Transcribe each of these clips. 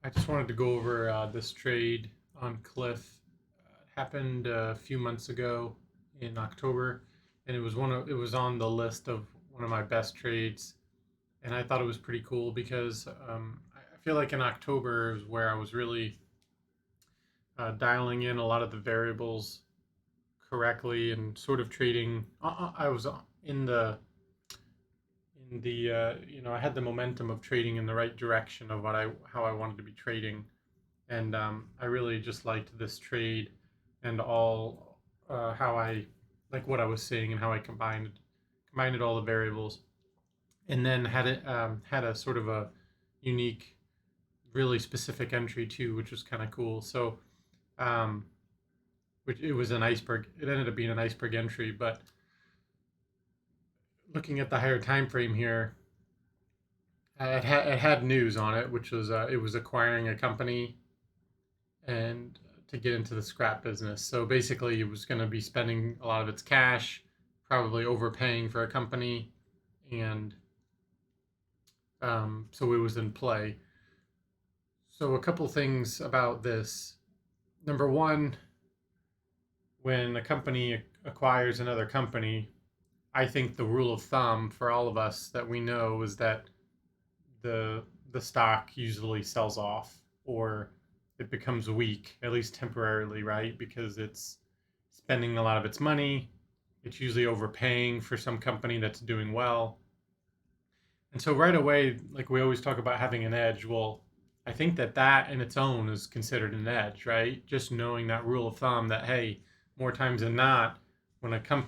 I just wanted to go over this trade on Cliff. It happened a few months ago in October, and it was on the list of one of my best trades, and I thought it was pretty cool because I feel like in October is where I was really dialing in a lot of the variables correctly and sort of trading. I was in the I had the momentum of trading in the right direction of what I how I wanted to be trading, and I really just liked this trade and all how I like what I was seeing and how I combined all the variables, and then had a sort of a unique, really specific entry too, which was kind of cool. So, um, which it was an iceberg. It ended up being an iceberg entry, but looking at the higher time frame here, it had news on it, which was it was acquiring a company and to get into the scrap business. So basically, it was going to be spending a lot of its cash, probably overpaying for a company, and so it was in play. So a couple things about this. Number one, when a company acquires another company, I think the rule of thumb for all of us that we know is that the the stock usually sells off or it becomes weak, at least temporarily, right? Because it's spending a lot of its money. It's usually overpaying for some company that's doing well. And so right away, like we always talk about having an edge. Well, I think that that in its own is considered an edge, right? Just knowing that rule of thumb that hey, more times than not,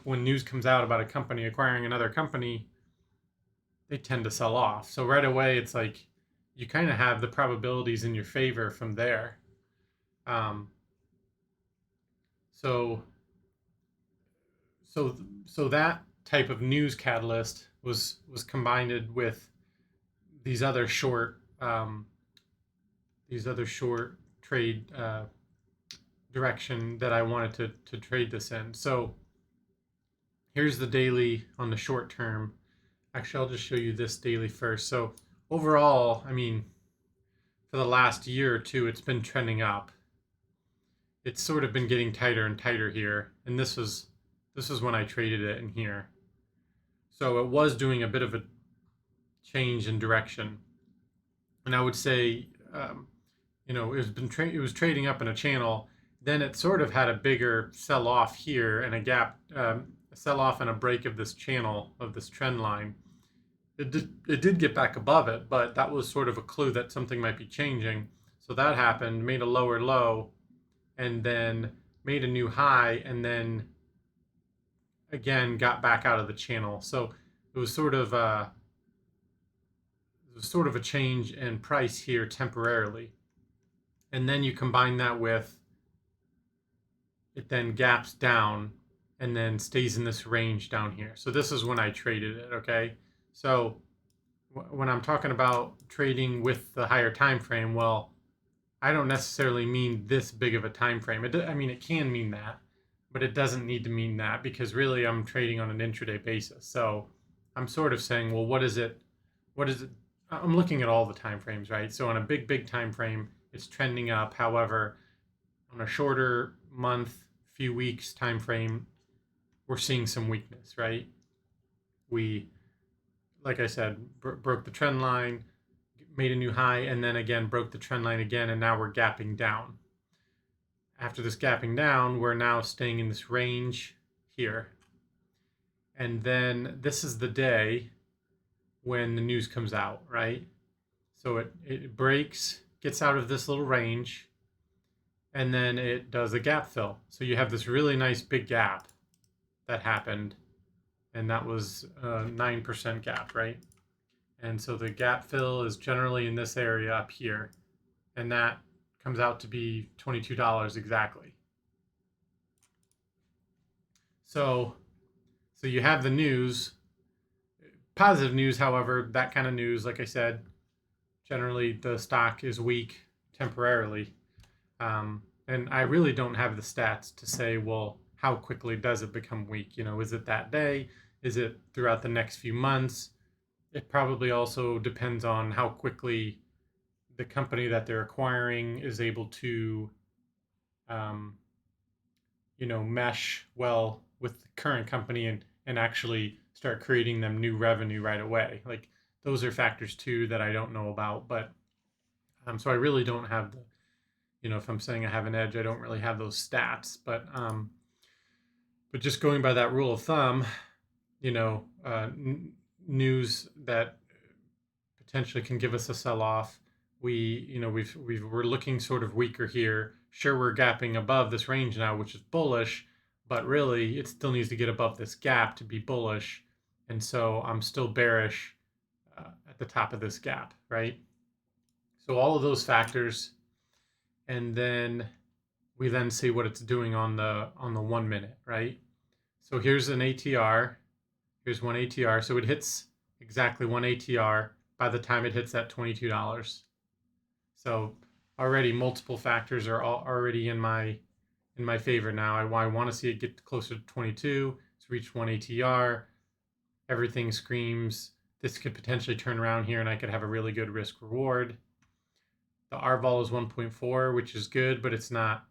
when news comes out about a company acquiring another company, they tend to sell off. So right away, it's like you kind of have the probabilities in your favor from there. Um, so so so that type of news catalyst was combined with these other short these other short trade direction that I wanted to trade this in. So here's the daily on the short term. Actually, I'll just show you this daily first. So overall, I mean, for the last year or two, it's been trending up. It's sort of been getting tighter and tighter here, and this was when I traded it in here. So it was doing a bit of a change in direction, and I would say, it was trading up in a channel. Then it sort of had a bigger sell off here and a gap, a sell off and a break of this channel of this trend line. It did get back above it, but that was sort of a clue that something might be changing. So that happened, made a lower low, and then made a new high, and then again got back out of the channel. So it was sort of a change in price here temporarily, and then you combine that with it then gaps down and then stays in this range down here. So this is when I traded it. Okay, so when I'm talking about trading with the higher time frame, well, I don't necessarily mean this big of a time frame. I mean, it can mean that, but it doesn't need to mean that because really I'm trading on an intraday basis. So I'm sort of saying, well, what is it? What is it? I'm looking at all the time frames, right? So on a big time frame, it's trending up. However, on a shorter month, few weeks time frame, we're seeing some weakness, right? We, like I said, broke the trend line, made a new high, and then again broke the trend line again, and now we're gapping down. After this gapping down, we're now staying in this range here. And then this is the day when the news comes out, right? So it breaks, gets out of this little range, and then it does a gap fill. So you have this really nice big gap that happened, and that was a 9% gap, right? And so the gap fill is generally in this area up here, and that comes out to be $22 exactly. So you have the news, positive news, however, that kind of news, like I said, generally the stock is weak temporarily. And I really don't have the stats to say, well, how quickly does it become weak? Is it that day? Is it throughout the next few months? It probably also depends on how quickly the company that they're acquiring is able to, mesh well with the current company and actually start creating them new revenue right away. Like those are factors too that I don't know about, but so I really don't have the, if I'm saying I have an edge, I don't really have those stats, but just going by that rule of thumb, news that potentially can give us a sell-off. We're looking sort of weaker here. Sure, we're gapping above this range now, which is bullish, but really it still needs to get above this gap to be bullish. And so I'm still bearish at the top of this gap, right? So all of those factors, and then we then see what it's doing on the 1 minute, right? So here's an ATR. Here's one ATR. So it hits exactly one ATR by the time it hits that $22. So already multiple factors are already in my favor now. I want to see it get closer to 22. It's reached one ATR. Everything screams this could potentially turn around here and I could have a really good risk reward. The R-vol is 1.4, which is good, but it's not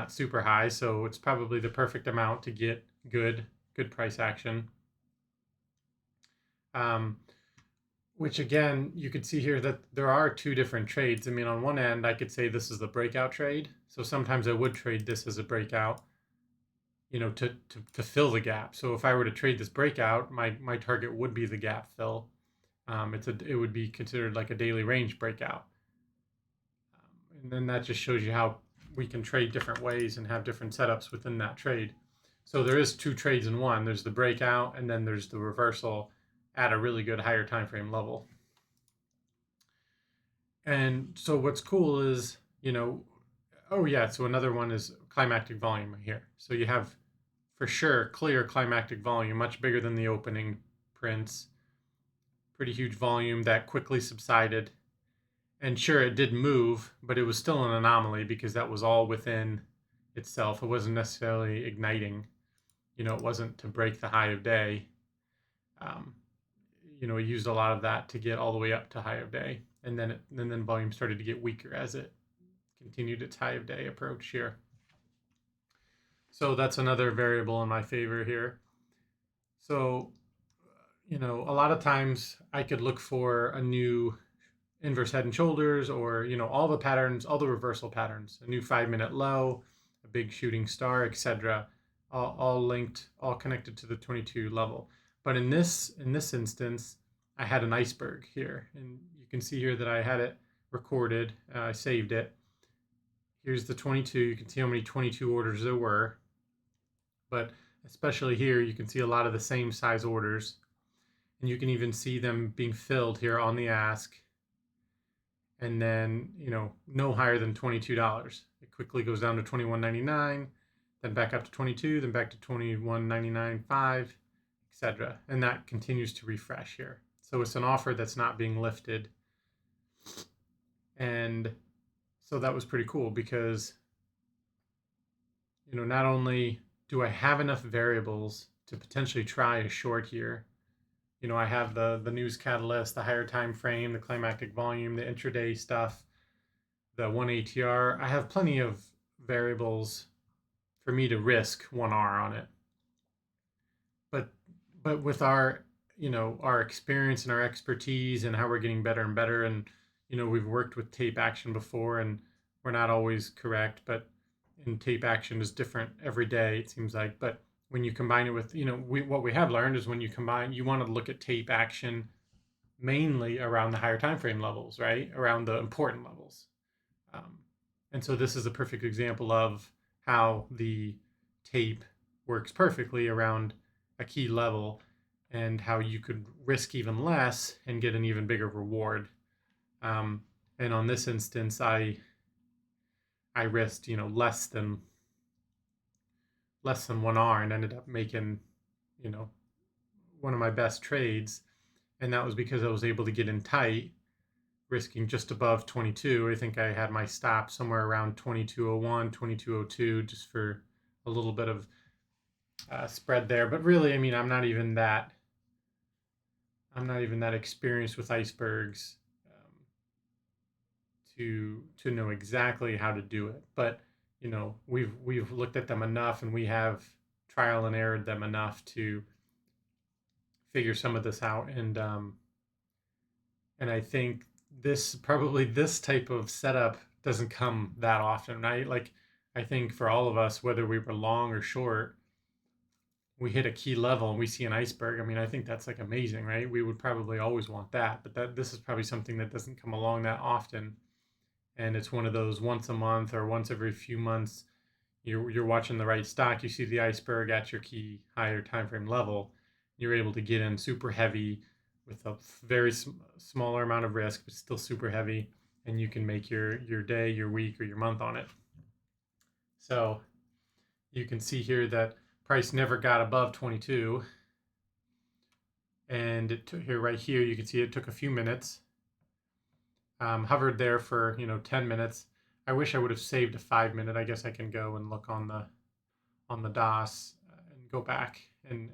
super high, so it's probably the perfect amount to get good price action. Which again, you could see here that there are two different trades. I mean, on one end, I could say this is the breakout trade. So sometimes I would trade this as a breakout, to fill the gap. So if I were to trade this breakout, my target would be the gap fill. It would be considered like a daily range breakout. And then that just shows you how we can trade different ways and have different setups within that trade. So there is two trades in one. There's the breakout, and then there's the reversal at a really good higher time frame level. And so what's cool is, so another one is climactic volume here. So you have for sure clear climactic volume, much bigger than the opening prints. Pretty huge volume that quickly subsided. And sure, it did move, but it was still an anomaly because that was all within itself. It wasn't necessarily igniting. It wasn't to break the high of day. It used a lot of that to get all the way up to high of day. And then volume started to get weaker as it continued its high of day approach here. So that's another variable in my favor here. So, a lot of times I could look for a new inverse head and shoulders, or all the patterns, all the reversal patterns, a new 5-minute low, a big shooting star, etc., all linked, all connected to the 22 level. But in this instance, I had an iceberg here, and you can see here that I had it recorded. I saved it. Here's the 22. You can see how many 22 orders there were, but especially here, you can see a lot of the same size orders, and you can even see them being filled here on the ask. And then, no higher than $22. It quickly goes down to $21.99, then back up to 22, then back to $21.99.5, etc. And that continues to refresh here. So it's an offer that's not being lifted. And so that was pretty cool because, not only do I have enough variables to potentially try a short here, I have the news catalyst, the higher time frame, the climactic volume, the intraday stuff, the 1 ATR. I have plenty of variables for me to risk 1R on it. But with our experience and our expertise and how we're getting better and better, and we've worked with tape action before, and we're not always correct, but tape action is different every day, it seems like. But when you combine it with, what we have learned is when you combine, you want to look at tape action mainly around the higher time frame levels, right? Around the important levels. And so this is a perfect example of how the tape works perfectly around a key level and how you could risk even less and get an even bigger reward. And on this instance, I risked, less than 1R and ended up making, one of my best trades. And that was because I was able to get in tight, risking just above 22. I think I had my stop somewhere around 2201, 2202, just for a little bit of spread there. But really, I mean, I'm not even that experienced with icebergs to know exactly how to do it. But you know, we've looked at them enough, and we have trial and errored them enough to figure some of this out. And I think this type of setup doesn't come that often, right? Like I think for all of us, whether we were long or short, we hit a key level and we see an iceberg. I mean, I think that's like amazing, right? We would probably always want that, but this is probably something that doesn't come along that often. And it's one of those once a month or once every few months, you're watching the right stock, you see the iceberg at your key higher time frame level, you're able to get in super heavy with a very smaller amount of risk, but still super heavy, and you can make your day, your week, or your month on it. So you can see here that price never got above 22, and it took here right here. You can see it took a few minutes. Hovered there for 10 minutes. I wish I would have saved a 5-minute. I guess I can go and look on the DOS and go back and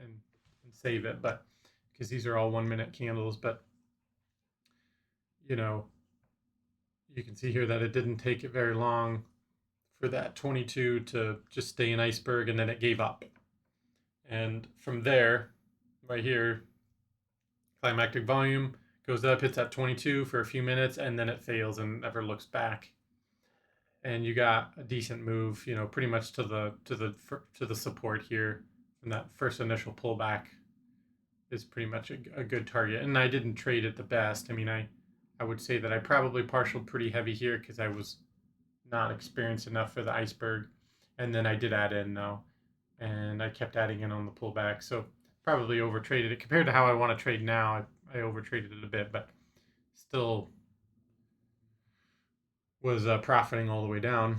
save it, but because these are all 1-minute candles. But you can see here that it didn't take it very long for that 22 to just stay an iceberg, and then it gave up. And from there, right here, climactic volume goes up, hits at 22 for a few minutes, and then it fails and never looks back. And you got a decent move, pretty much to the support here from that first initial pullback is pretty much a good target. And I didn't trade it the best. I mean, I would say that I probably partialed pretty heavy here because I was not experienced enough for the iceberg. And then I did add in though, and I kept adding in on the pullback. So probably overtraded it compared to how I want to trade now. I overtraded it a bit, but still was profiting all the way down.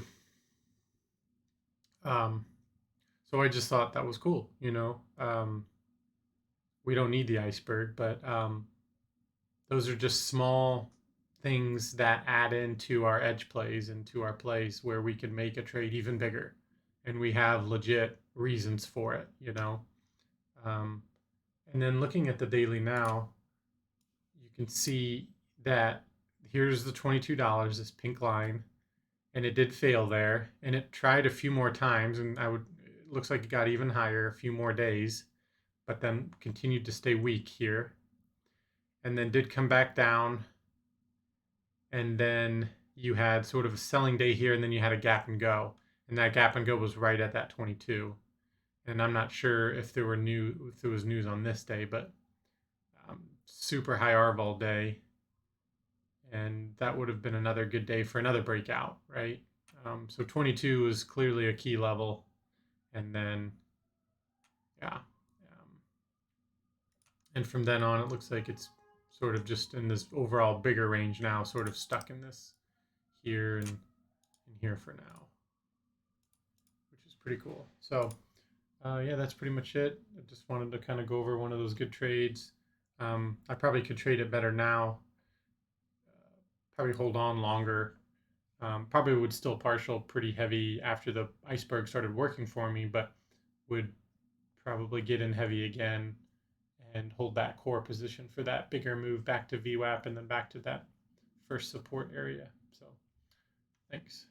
So I just thought that was cool. We don't need the iceberg, but those are just small things that add into our edge plays and to our plays where we can make a trade even bigger, and we have legit reasons for it. And then looking at the daily now, you can see that here's the $22, this pink line, and it did fail there, and it tried a few more times, and it looks like it got even higher a few more days, but then continued to stay weak here, and then did come back down, and then you had sort of a selling day here, and then you had a gap and go, and that gap and go was right at that 22. And I'm not sure if there was news on this day, but super high RVOL day, and that would have been another good day for another breakout, right? So 22 is clearly a key level, and then yeah, and from then on, it looks like it's sort of just in this overall bigger range now, sort of stuck in this here and here for now, which is pretty cool. So yeah, that's pretty much it. I just wanted to kind of go over one of those good trades. I probably could trade it better now. Probably hold on longer. Probably would still partial pretty heavy after the iceberg started working for me, but would probably get in heavy again and hold that core position for that bigger move back to VWAP and then back to that first support area. So thanks.